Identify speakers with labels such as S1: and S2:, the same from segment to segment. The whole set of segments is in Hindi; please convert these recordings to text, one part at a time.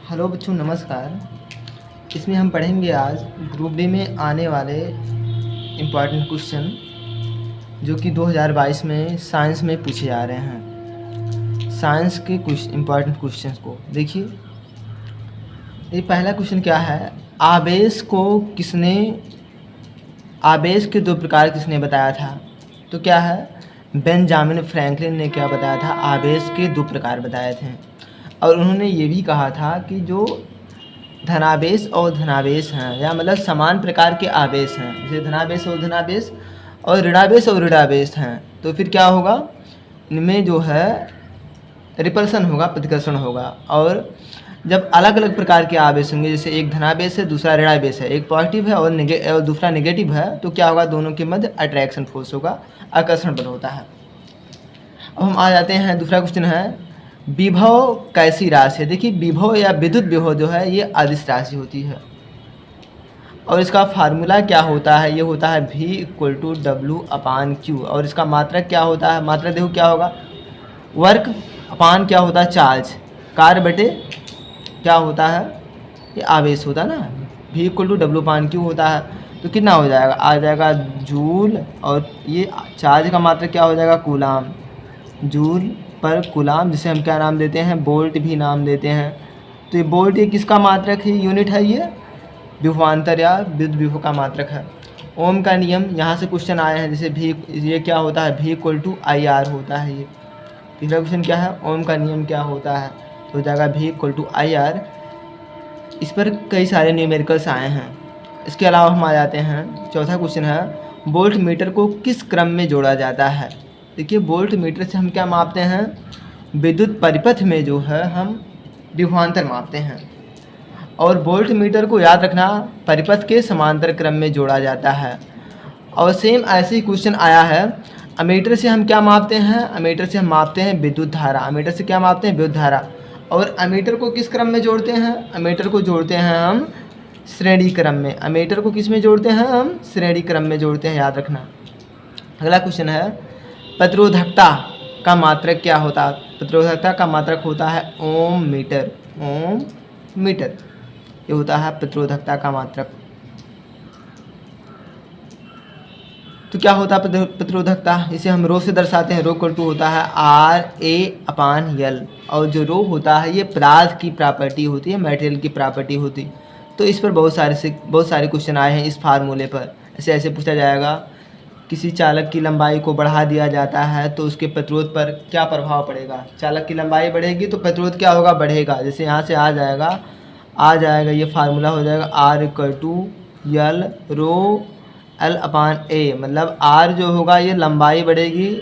S1: हेलो बच्चों, नमस्कार। इसमें हम पढ़ेंगे आज ग्रुप डी में आने वाले इम्पॉर्टेंट क्वेश्चन जो कि 2022 में साइंस में पूछे जा रहे हैं। साइंस के कुछ इम्पॉर्टेंट क्वेश्चंस को देखिए। ये पहला क्वेश्चन क्या है, आवेश के दो प्रकार किसने बताया था? तो क्या है, बेंजामिन फ्रैंकलिन ने क्या बताया था, आवेश के दो प्रकार बताए थे। और उन्होंने ये भी कहा था कि जो धनावेश और धनावेश हैं, या मतलब समान प्रकार के आवेश हैं, जैसे धनावेश और ऋणावेश हैं, तो फिर क्या होगा, इनमें जो है रिपल्सन होगा, प्रतिकर्षण होगा। और जब अलग अलग प्रकार के आवेश होंगे, जैसे एक धनावेश है दूसरा ऋणावेश है, एक पॉजिटिव है और दूसरा नेगेटिव है, तो क्या होगा, दोनों के मध्य अट्रैक्शन फोर्स होगा, आकर्षण बल होता है। अब हम आ जाते हैं, दूसरा क्वेश्चन है, विभव कैसी राशि है? देखिए, विभव या विद्युत विभव जो है ये अदिश राशि होती है और इसका फार्मूला क्या होता है, ये होता है V=W/Q। और इसका मात्रक क्या होता है, मात्रक देखो क्या होगा, वर्क अपान क्या होता है, चार्ज, कार्य बटे क्या होता है, ये आवेश होता है ना, V=W/Q होता है। तो कितना हो जाएगा, आ जाएगा जूल, और ये चार्ज का मात्रक क्या हो जाएगा, कूलाम, जूल पर कूलाम, जिसे हम क्या नाम देते हैं, वोल्ट भी नाम देते हैं। तो ये वोल्ट ये किसका मात्रक है, यूनिट है, ये विभवांतर या विद्युत विभव का मात्रक है। ओम का नियम, यहाँ से क्वेश्चन आए हैं, जैसे भी ये क्या होता है, V=IR होता है। ये तीसरा क्वेश्चन क्या है, ओम का नियम क्या होता है, तो हो जाएगा V=IR। इस पर कई सारे न्यूमेरिकल्स आए हैं। इसके अलावा हम आ जाते हैं, चौथा क्वेश्चन है, वोल्ट मीटर को किस क्रम में जोड़ा जाता है? देखिए, वोल्ट मीटर से हम क्या मापते हैं, विद्युत परिपथ में जो है हम विभवांतर मापते हैं। और वोल्ट मीटर को याद रखना, परिपथ के समांतर क्रम में जोड़ा जाता है। और सेम ऐसे ही क्वेश्चन आया है, अमीटर से हम क्या मापते हैं, अमीटर से हम मापते हैं विद्युत धारा, अमीटर से क्या मापते हैं, विद्युत धारा। और अमीटर को किस क्रम में जोड़ते हैं, अमीटर को जोड़ते हैं हम श्रेणी क्रम में। अमीटर को किस में जोड़ते हैं, हम श्रेणी क्रम में जोड़ते हैं, याद रखना। अगला क्वेश्चन है, प्रतिरोधकता का मात्रक क्या होता है? प्रतिरोधकता का मात्रक होता है ओम मीटर, ये होता है प्रतिरोधकता का मात्रक। तो क्या होता है प्रतिरोधकता, इसे हम रो से दर्शाते हैं, रो = होता है RA/L। और जो रो होता है ये पदार्थ की प्रॉपर्टी होती है, मटेरियल की प्रॉपर्टी होती है। तो इस पर बहुत सारे क्वेश्चन आए हैं इस फार्मूले पर। ऐसे पूछा जाएगा, किसी चालक की लंबाई को बढ़ा दिया जाता है तो उसके प्रतिरोध पर क्या प्रभाव पड़ेगा? चालक की लंबाई बढ़ेगी तो प्रतिरोध क्या होगा, बढ़ेगा। जैसे यहाँ से आ जाएगा ये फार्मूला हो जाएगा R=L/A। मतलब R जो होगा ये लंबाई बढ़ेगी,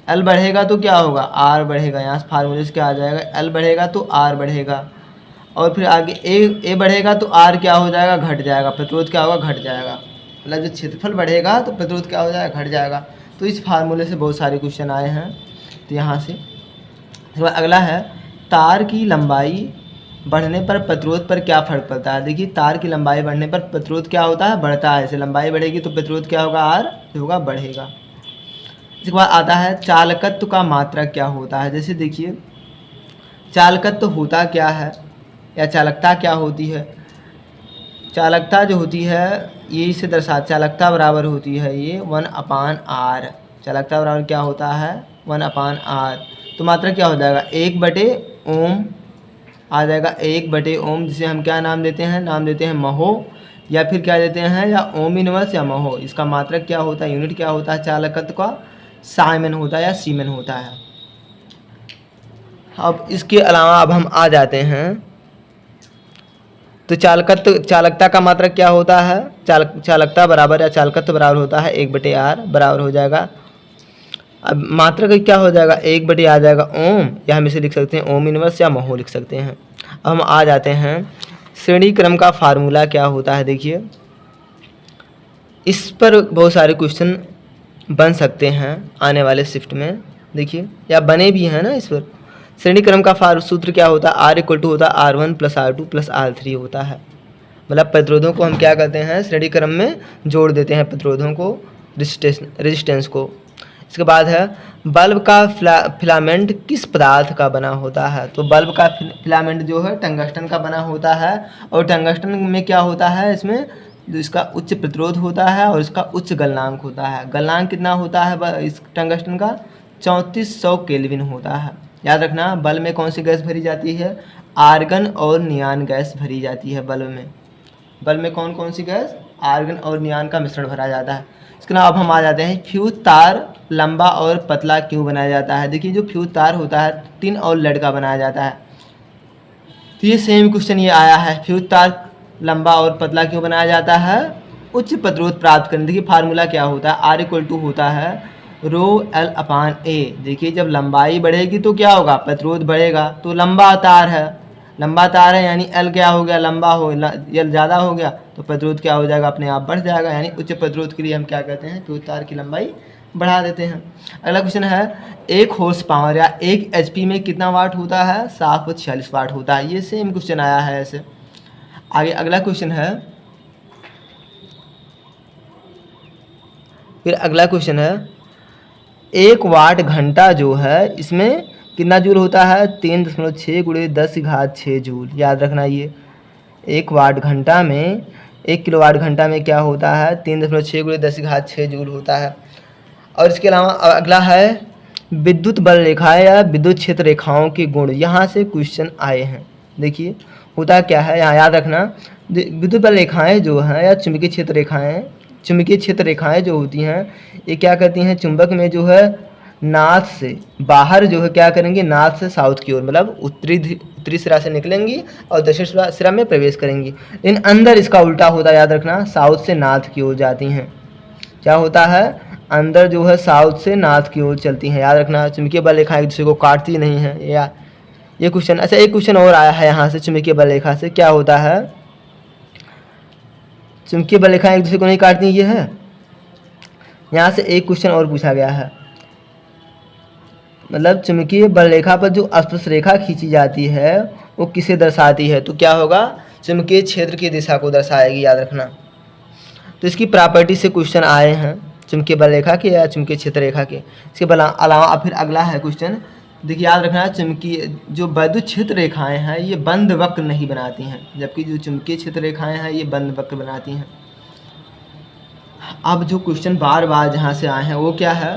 S1: L बढ़ेगा तो क्या होगा, R बढ़ेगा। यहाँ से फार्मूले से क्या आ जाएगा, L बढ़ेगा तो R बढ़ेगा। और फिर आगे A बढ़ेगा तो R क्या हो जाएगा, घट जाएगा, प्रतिरोध क्या होगा, घट जाएगा। मतलब जो क्षेत्रफल बढ़ेगा तो प्रतिरोध क्या हो जाएगा, घट जाएगा। तो इस फार्मूले से बहुत सारे क्वेश्चन आए हैं। तो यहाँ से अगला है, तार की लंबाई बढ़ने पर प्रतिरोध पर क्या फ़र्क पड़ता है? देखिए, तार की लंबाई बढ़ने पर प्रतिरोध क्या होता है, बढ़ता है। जैसे लंबाई बढ़ेगी तो प्रतिरोध क्या होगा, R होगा, बढ़ेगा। इसके बाद आता है, चालकत्व का मात्रक क्या होता है? जैसे देखिए, चालकत्व होता क्या है, या चालकता क्या होती है? चालकता जो होती है ये इसे चालकता बराबर होती है ये 1/R। चालकता बराबर क्या होता है, 1/R। तो मात्रक क्या हो जाएगा, 1/ओम आ जाएगा, 1/ओम, जिसे हम क्या नाम देते हैं, महो, या फिर क्या देते हैं, या ओम इनवर्स या महो। इसका मात्रक क्या होता है, यूनिट क्या होता है चालकत्व का, साइमन होता है या सीमेन होता है। अब इसके अलावा अब हम आ जाते हैं, तो चालकता का मात्रक क्या होता है, चालकता बराबर या चालकत्व बराबर होता है 1/R, बराबर हो जाएगा। अब मात्रक क्या हो जाएगा, 1/, आ जाएगा ओम, या हम इसे लिख सकते हैं ओम इनवर्स या महो लिख सकते हैं। अब हम आ जाते हैं, श्रेणी क्रम का फार्मूला क्या होता है? देखिए, इस पर बहुत सारे क्वेश्चन बन सकते हैं आने वाले शिफ्ट में, देखिए, या बने भी हैं ना। इस पर श्रेणी क्रम का सूत्र क्या होता है, R होता है R1+R2+R3 होता है। मतलब प्रतिरोधों को हम क्या करते हैं, श्रेणी क्रम में जोड़ देते हैं, प्रतिरोधों को, रेजिस्टेंस को। इसके बाद है बल्ब का फिलामेंट किस पदार्थ का बना होता है? तो बल्ब का फिलामेंट जो है टंगस्टन का बना होता है, और टंगस्टन में क्या होता है, इसमें जो इसका उच्च प्रतिरोध होता है और इसका उच्च गलनांक होता है। गलनांक कितना होता है इस टंगस्टन का? 3400 केल्विन होता है। याद रखना, बल्ब में कौन सी गैस भरी जाती है? आर्गन और नियान गैस भरी जाती है बल्ब में। बल्ब में कौन कौन सी गैस? आर्गन और नियान का मिश्रण भरा जाता है। इसके अलावा अब हम आ जाते हैं फ्यूज तार लंबा और पतला क्यों बनाया जाता है? देखिए, जो फ्यूज तार होता है टिन और लेड का बनाया जाता है। तो ये सेम क्वेश्चन ये आया है, फ्यूज तार लंबा और पतला क्यों बनाया जाता है? उच्च प्रतिरोध प्राप्त करने। देखिए फार्मूला क्या होता है, R = होता है ρL/A। देखिए जब लंबाई बढ़ेगी तो क्या होगा? प्रतिरोध बढ़ेगा। तो लंबा तार है यानी L क्या हो गया? लंबा हो, L ज़्यादा हो गया तो प्रतिरोध क्या हो जाएगा? अपने आप बढ़ जाएगा। यानी उच्च प्रतिरोध के लिए हम क्या कहते हैं? फ्यूज तार की लंबाई बढ़ा देते हैं। अगला क्वेश्चन है 1 हॉर्स पावर या 1 HP में कितना वाट होता है? 746 वाट होता है। ये सेम क्वेश्चन आया है ऐसे। आगे अगला क्वेश्चन है, फिर अगला क्वेश्चन है 1 वाट घंटा जो है इसमें कितना जूल होता है? 3.6 × 10⁻6 जूल। याद रखना, ये 1 वाट घंटा में 1 किलोवाट घंटा में क्या होता है? 3.6 × 10⁻6 जूल होता है। और इसके अलावा अगला है विद्युत बल रेखाएं या विद्युत क्षेत्र रेखाओं के गुण। यहाँ से क्वेश्चन आए हैं। देखिए होता क्या है, यहाँ याद रखना, विद्युत बल रेखाएं जो हैं या चुंबकीय क्षेत्र रेखाएं जो होती हैं ये क्या करती हैं? चुंबक में जो है नॉर्थ से बाहर जो है क्या करेंगे? नॉर्थ से साउथ की ओर, मतलब उत्तरी सिरा से निकलेंगी और दक्षिण सिरा में प्रवेश करेंगी। लेकिन अंदर इसका उल्टा होता है, याद रखना, साउथ से नॉर्थ की ओर जाती हैं। क्या होता है? अंदर जो है साउथ से नॉर्थ की ओर चलती हैं। याद रखना, चुंबकीय बल रेखा एक दूसरे को काटती नहीं है। या ये क्वेश्चन, अच्छा एक क्वेश्चन और आया है यहाँ से, चुंबकीय बल रेखा से क्या होता है? चुंबकीय बल रेखा एक दूसरे को नहीं काटती, ये है। यहाँ से एक क्वेश्चन और पूछा गया है, मतलब चुंबकीय बल रेखा पर जो स्पर्श रेखा खींची जाती है वो किसे दर्शाती है? तो क्या होगा? चुंबकीय क्षेत्र की दिशा को दर्शाएगी। याद रखना, तो इसकी प्रॉपर्टी से क्वेश्चन आए हैं चुंबकीय बल रेखा के या चुंबकीय क्षेत्र रेखा के। इसके अलावा फिर अगला है क्वेश्चन, देखिए याद रखना, चुंबकीय जो विद्युत क्षेत्र रेखाएं हैं ये बंद वक्र नहीं बनाती हैं, जबकि जो चुंबकीय क्षेत्र रेखाएं हैं ये बंद वक्र बनाती हैं। अब जो क्वेश्चन बार बार जहाँ से आए हैं वो क्या है?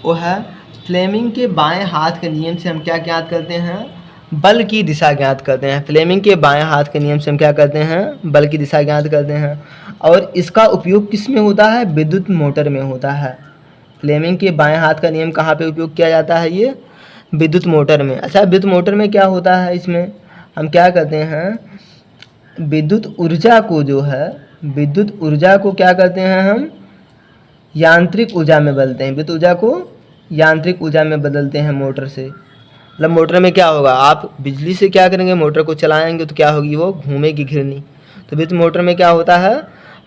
S1: वो है फ्लेमिंग के बाएं हाथ के नियम से हम क्या ज्ञात करते हैं? बल की दिशा ज्ञात करते हैं। फ्लेमिंग के बाएं हाथ के नियम से हम क्या करते हैं? बल की दिशा ज्ञात करते हैं। और इसका उपयोग किस में होता है? विद्युत मोटर में होता है। फ्लेमिंग के बाएं हाथ का नियम कहाँ पे उपयोग किया जाता है? ये विद्युत मोटर में। अच्छा, विद्युत मोटर में क्या होता है? इसमें हम क्या करते हैं? विद्युत ऊर्जा को जो है, विद्युत ऊर्जा को क्या करते हैं? हम यांत्रिक ऊर्जा में बदलते हैं। विद्युत ऊर्जा को यांत्रिक ऊर्जा में बदलते हैं मोटर से। मतलब मोटर में क्या होगा? आप बिजली से क्या करेंगे? मोटर को चलाएंगे तो क्या होगी? वो घूमेगी घिरनी। तो विद्युत मोटर में क्या होता है?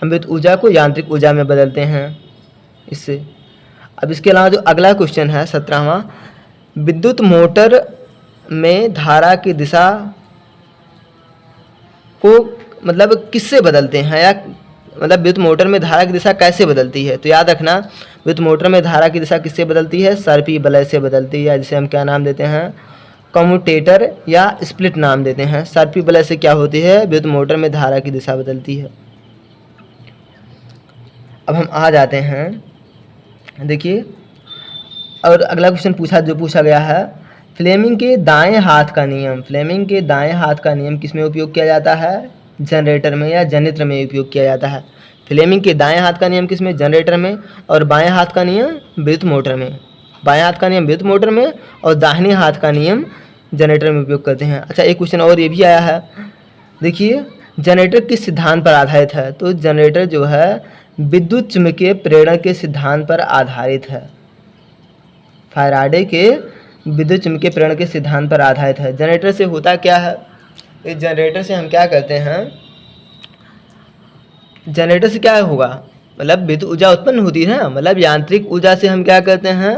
S1: हम विद्युत ऊर्जा को यांत्रिक ऊर्जा में बदलते हैं इससे। अब इसके अलावा जो अगला क्वेश्चन है 17वां, विद्युत मोटर में धारा की दिशा को मतलब किससे बदलते हैं, या मतलब विद्युत मोटर में धारा की दिशा कैसे बदलती है? तो याद रखना, विद्युत मोटर में धारा की दिशा किससे बदलती है? सर्पी वलय से बदलती है, जिसे हम क्या नाम देते हैं? कम्यूटेटर या स्प्लिट नाम देते हैं। सर्पी वलय से क्या होती है? विद्युत मोटर में धारा की दिशा बदलती है। अब हम आ जाते हैं, देखिए, और अगला क्वेश्चन पूछा गया है, फ्लेमिंग के दाएं हाथ का नियम। फ्लेमिंग के दाएं हाथ का नियम किस में उपयोग किया जाता है? जनरेटर में या जनित्र में उपयोग किया जाता है। फ्लेमिंग के दाएं हाथ का नियम किस में? जनरेटर में। और बाएं हाथ का नियम विद्युत मोटर में। बाएं हाथ का नियम विद्युत मोटर में और दाहिने हाथ का नियम जनरेटर में उपयोग करते हैं। अच्छा, एक क्वेश्चन और ये भी आया है, देखिए, जनरेटर किस सिद्धांत पर आधारित है? तो जनरेटर जो है विद्युत चुम्बकीय प्रेरण के सिद्धांत पर आधारित है। फैराडे के विद्युत चुम्बकीय प्रेरण के सिद्धांत पर आधारित है। जनरेटर से होता क्या है? इस जनरेटर से हम क्या करते हैं? जनरेटर से क्या होगा? मतलब विद्युत ऊर्जा उत्पन्न होती है ना, मतलब यांत्रिक ऊर्जा से हम क्या करते हैं?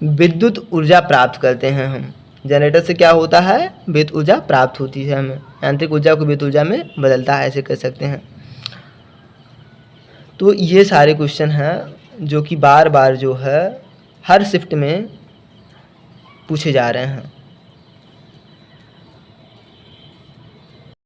S1: विद्युत ऊर्जा प्राप्त करते हैं हम। जनरेटर से क्या होता है? विद्युत ऊर्जा प्राप्त होती है हमें, यांत्रिक ऊर्जा को विद्युत ऊर्जा में बदलता है, ऐसे कह सकते हैं। तो ये सारे क्वेश्चन हैं जो कि बार बार जो है हर शिफ्ट में पूछे जा रहे हैं।